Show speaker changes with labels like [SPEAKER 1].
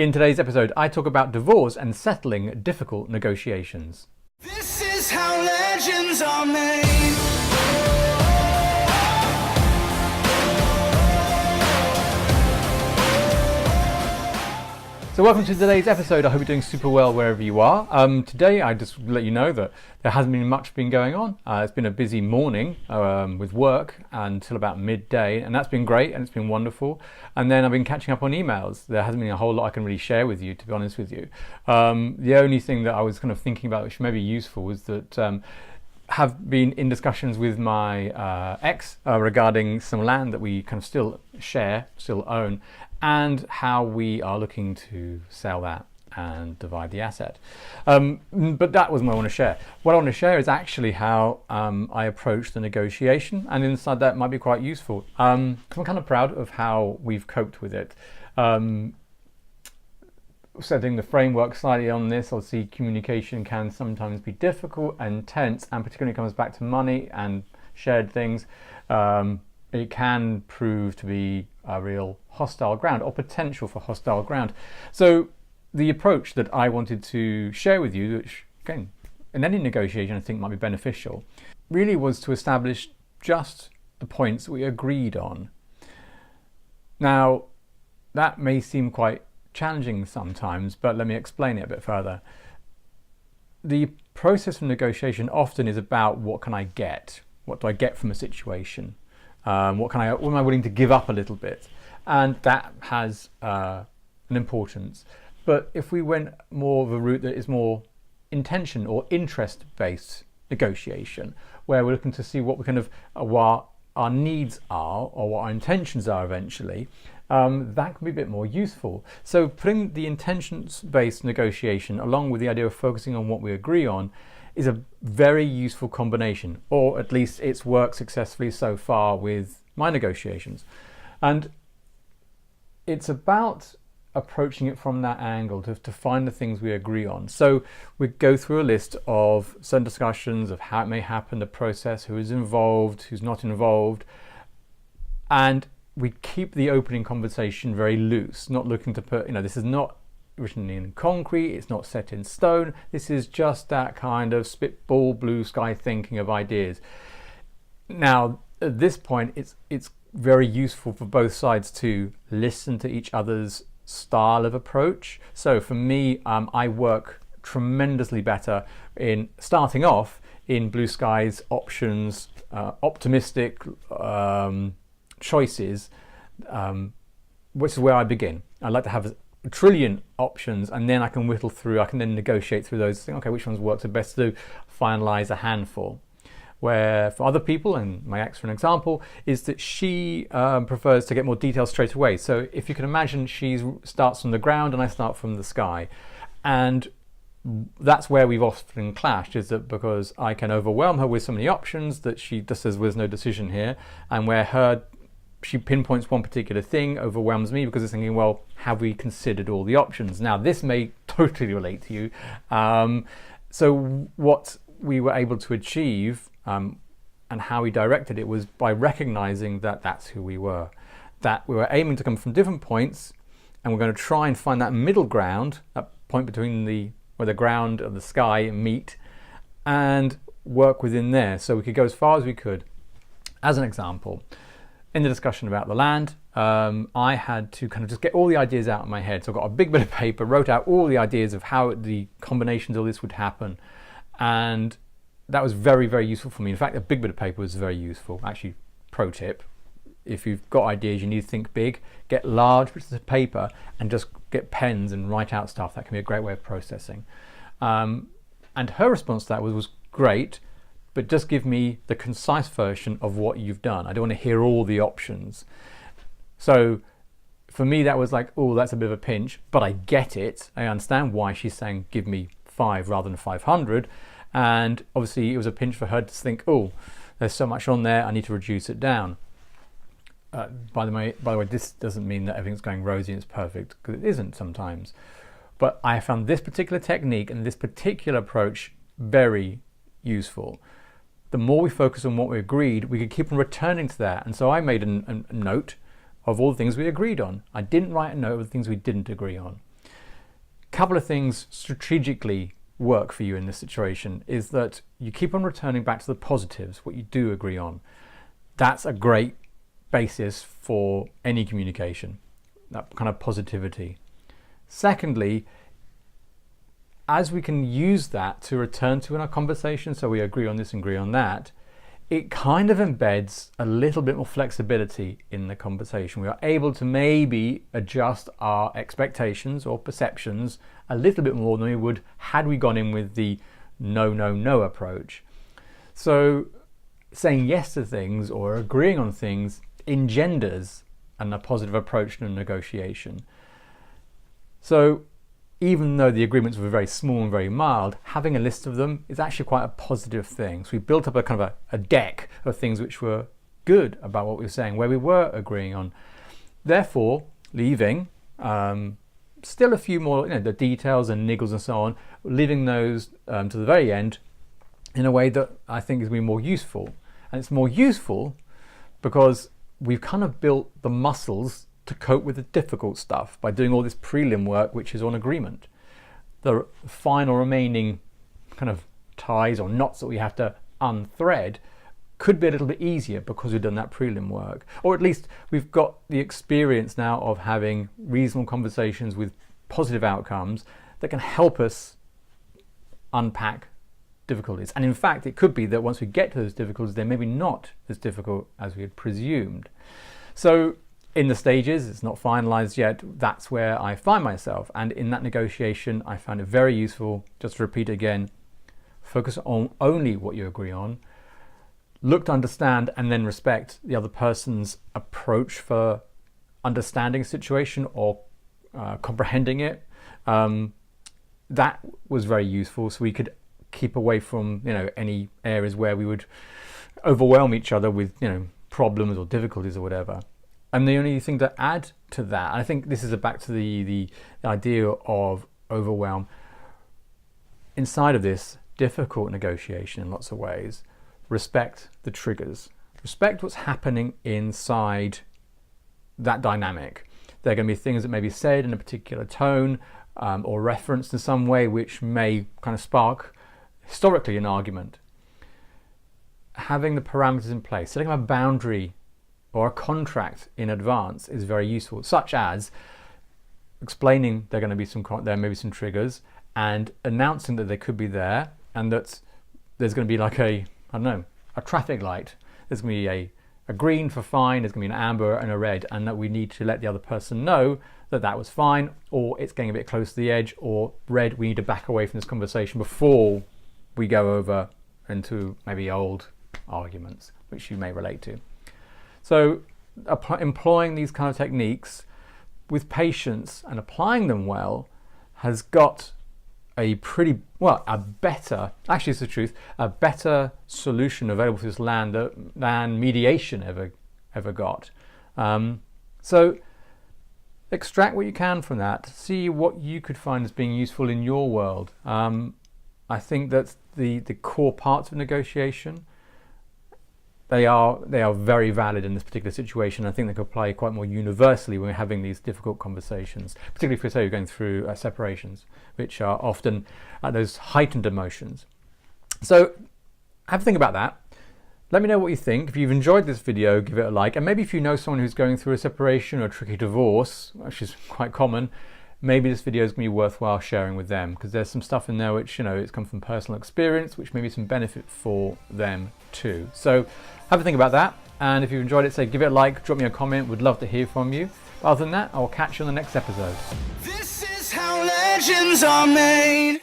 [SPEAKER 1] In today's episode, I talk about divorce and settling difficult negotiations.
[SPEAKER 2] This is how legends are made.
[SPEAKER 1] So welcome to today's episode. I hope you're doing super well wherever you are. Today I just let you know that there hasn't been much going on. It's been a busy morning with work until about midday, and that's been great and it's been wonderful. And then I've been catching up on emails. There hasn't been a whole lot I can really share with you, to be honest with you. The only thing that I was kind of thinking about which may be useful was that have been in discussions with my ex regarding some land that we kind of still share, still own, and how we are looking to sell that and divide the asset. But that wasn't what I want to share. What I want to share is actually how I approach the negotiation, and inside that might be quite useful. I'm kind of proud of how we've coped with it. Setting the framework slightly on this, obviously communication can sometimes be difficult and tense, and particularly when it comes back to money and shared things, it can prove to be a real hostile ground or potential for hostile ground. So the approach that I wanted to share with you, which again in any negotiation I think might be beneficial, really was to establish just the points we agreed on. Now that may seem quite challenging sometimes, but let me explain it a bit further. The process of negotiation often is about what can I get? What do I get from a situation? What am I willing to give up a little bit? And that has an importance. But if we went more of a route that is more intention or interest based negotiation, where we're looking to see what we kind of what our needs are or what our intentions are eventually, that can be a bit more useful. So putting the intentions-based negotiation along with the idea of focusing on what we agree on is a very useful combination, or at least it's worked successfully so far with my negotiations. And it's about approaching it from that angle to find the things we agree on. So we go through a list of certain discussions of how it may happen, the process, who is involved, who's not involved, and we keep the opening conversation very loose, not looking to put, this is not written in concrete, it's not set in stone, this is just that kind of spitball blue sky thinking of ideas. Now at this point it's very useful for both sides to listen to each other's style of approach. So for me, I work tremendously better in starting off in blue skies, options, optimistic choices, which is where I begin. I like to have a trillion options, and then I can whittle through, I can then negotiate through those, think, okay, which ones work the best to do, finalize a handful. Where for other people, and my ex for an example, is that she prefers to get more details straight away. So if you can imagine, she starts from the ground and I start from the sky. And that's where we've often clashed, is that because I can overwhelm her with so many options that she just says there's no decision here, and where she pinpoints one particular thing, overwhelms me because it's thinking, well, have we considered all the options? Now this may totally relate to you. So what we were able to achieve and how we directed it was by recognizing that that's who we were, that we were aiming to come from different points, and we're going to try and find that middle ground, that point between where the ground and the sky meet, and work within there. So we could go as far as we could. As an example, in the discussion about the land, I had to kind of just get all the ideas out of my head. So I got a big bit of paper, wrote out all the ideas of how the combinations of this would happen, and that was very, very useful for me. In fact, a big bit of paper was very useful. Actually, pro tip, if you've got ideas, you need to think big, get large bits of paper and just get pens and write out stuff. That can be a great way of processing. And her response to that was great, but just give me the concise version of what you've done. I don't want to hear all the options. So for me, that was like, oh, that's a bit of a pinch, but I get it. I understand why she's saying give me 5 rather than 500. And obviously it was a pinch for her to think, oh, there's so much on there, I need to reduce it down. By the way, this doesn't mean that everything's going rosy and it's perfect, because it isn't sometimes. But I found this particular technique and this particular approach very useful. The more we focus on what we agreed, we could keep on returning to that. And so I made a note of all the things we agreed on. I didn't write a note of the things we didn't agree on. couple of things strategically work for you in this situation is that you keep on returning back to the positives, what you do agree on. That's a great basis for any communication, that kind of positivity. Secondly, as we can use that to return to in our conversation, so we agree on this and agree on that, it kind of embeds a little bit more flexibility in the conversation. We are able to maybe adjust our expectations or perceptions a little bit more than we would had we gone in with the no, no, no approach. So saying yes to things or agreeing on things engenders a positive approach to negotiation. So even though the agreements were very small and very mild, having a list of them is actually quite a positive thing. So we built up a kind of a deck of things which were good about what we were saying, where we were agreeing on. Therefore, leaving still a few more, the details and niggles and so on, leaving those to the very end in a way that I think is going to be more useful. And it's more useful because we've kind of built the muscles to cope with the difficult stuff by doing all this prelim work, which is on agreement. The final remaining kind of ties or knots that we have to unthread could be a little bit easier because we've done that prelim work, or at least we've got the experience now of having reasonable conversations with positive outcomes that can help us unpack difficulties. And in fact, it could be that once we get to those difficulties, they're maybe not as difficult as we had presumed. So in the stages, it's not finalized yet, that's where I find myself. And in that negotiation, I found it very useful, just to repeat again, focus on only what you agree on, look to understand and then respect the other person's approach for understanding a situation or comprehending it. That was very useful, so we could keep away from any areas where we would overwhelm each other with problems or difficulties or whatever. And the only thing to add to that, I think this is back to the idea of overwhelm. Inside of this difficult negotiation in lots of ways, respect the triggers. Respect what's happening inside that dynamic. There are going to be things that may be said in a particular tone or referenced in some way which may kind of spark historically an argument. Having the parameters in place, setting up a boundary or a contract in advance is very useful, such as explaining there may be some triggers and announcing that they could be there and that there's going to be like a traffic light. There's going to be a green for fine, there's going to be an amber and a red, and that we need to let the other person know that that was fine, or it's getting a bit close to the edge, or red, we need to back away from this conversation before we go over into maybe old arguments, which you may relate to. So employing these kind of techniques with patience and applying them well has got a better solution available to this land than mediation ever got. So extract what you can from that, see what you could find as being useful in your world. I think that the core parts of negotiation, they are very valid in this particular situation. I think they could apply quite more universally when we're having these difficult conversations, particularly if you're going through separations, which are often those heightened emotions. So have a think about that. Let me know what you think. If you've enjoyed this video, give it a like. And maybe if you know someone who's going through a separation or a tricky divorce, which is quite common, maybe this video is going to be worthwhile sharing with them, because there's some stuff in there which, it's come from personal experience, which may be some benefit for them too. So have a think about that. And if you've enjoyed it, say give it a like, drop me a comment. Would love to hear from you. Other than that, I'll catch you on the next episode.
[SPEAKER 2] This is how legends are made.